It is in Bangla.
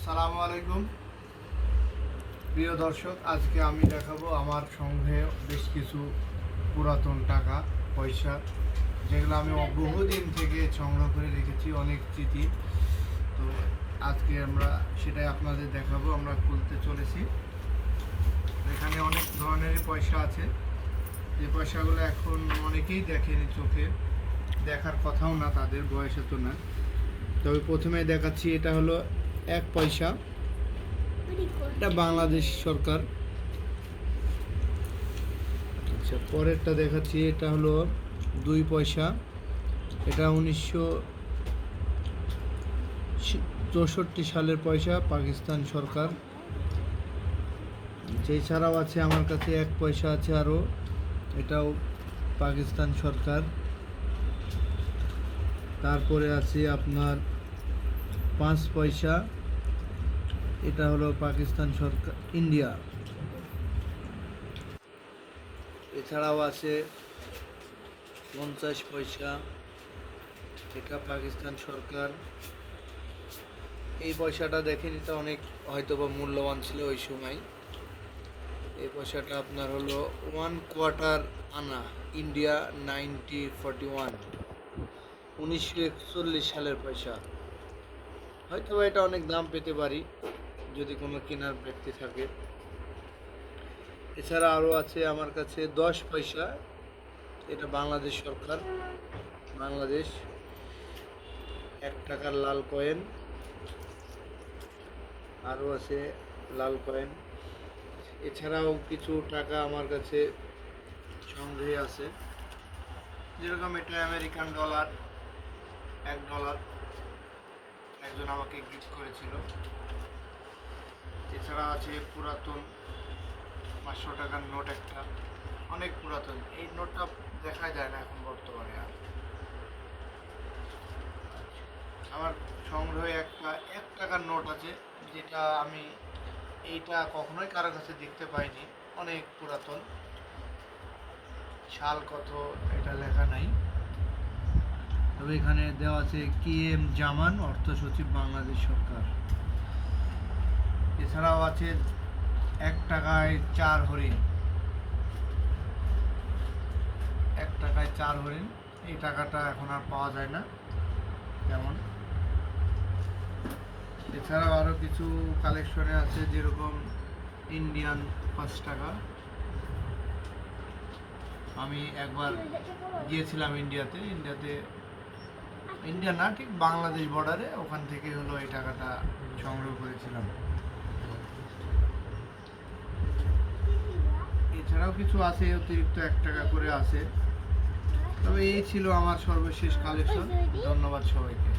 আসসালামু আলাইকুম প্রিয় দর্শক, আজকে আমি দেখাবো আমার সংগ্রহে বেশ কিছু পুরাতন টাকা পয়সা, যেগুলো আমি বহুদিন থেকে সংগ্রহ করে রেখেছি, অনেক স্মৃতি। তো আজকে আমরা সেটাই আপনাদের দেখাবো। আমরা খুলতে চলেছি। এখানে অনেক ধরনেরই পয়সা আছে, যে পয়সাগুলো এখন অনেকেই দেখেনি, চোখে দেখার কথাও না, তাদের বয়সে তো না। তবে প্রথমে দেখাচ্ছি, এটা হলো 1 পয়সা। এটা বাংলাদেশ সরকার। আচ্ছা, পরেরটা দেখাচ্ছি, এটা হলো 2 পয়সা। এটা 1964 সালের পয়সা, পাকিস্তান সরকার। এছাড়াও আছে আমার কাছে 1 পয়সা আছে আরও, এটাও পাকিস্তান সরকার। তারপরে আছে আপনার 5 পয়সা, এটা হলো পাকিস্তান সরকার, ইন্ডিয়া। এছাড়াও আছে 50 পয়সা, এটা পাকিস্তান সরকার। এই পয়সাটা দেখেন, এটা অনেক হয়তোবা মূল্যবান ছিল ওই সময়। এই পয়সাটা আপনার হলো 1 কোয়ার্টার আনা, ইন্ডিয়া 1941, 1941 সালের পয়সা। হয়তোবা এটা অনেক দাম পেতে পারি যদি কোনো কেনার ব্যক্তি থাকে। এছাড়া আরও আছে আমার কাছে 10 পয়সা, এটা বাংলাদেশ সরকার, বাংলাদেশ। 1 টাকার লাল কয়েন। আরও আছে লাল কয়েন। এছাড়াও কিছু টাকা আমার কাছে সংগ্রহে আছে, যেরকম এটা আমেরিকান ডলার, $1, একজন আমাকে গিফট করেছিল। এছাড়া আছে পুরাতন 500 টাকার নোট একটা, অনেক পুরাতন। এই নোটটা দেখা যায় না এখন বর্তমানে আর। আমার সংগ্রহে একটা 1 টাকার নোট আছে, যেটা আমি এইটা কখনোই কারো কাছে দেখতে পাইনি, অনেক পুরাতন। সাল কত এটা লেখা নাই, তবে এখানে দেওয়া আছে KM জামান, অর্থ সচিব, বাংলাদেশ সরকার। এছাড়াও আছে 1 টাকায় 4 হরিণ, 1 টাকায় 4 হরিণ। এই টাকাটা এখন আর পাওয়া যায় না তেমন। এছাড়াও আরও কিছু কালেকশনে আছে, যেরকম ইন্ডিয়ান 5 টাকা। আমি একবার গিয়েছিলাম ইন্ডিয়া না, ঠিক বাংলাদেশ বর্ডারে, ওখান থেকে হলো এই টাকাটা সংগ্রহ করেছিলাম। এছাড়াও কিছু আছে, অতিরিক্ত 1 টাকা করে আছে। তবে এই ছিল আমার সর্বশেষ কালেকশন। ধন্যবাদ সবাইকে।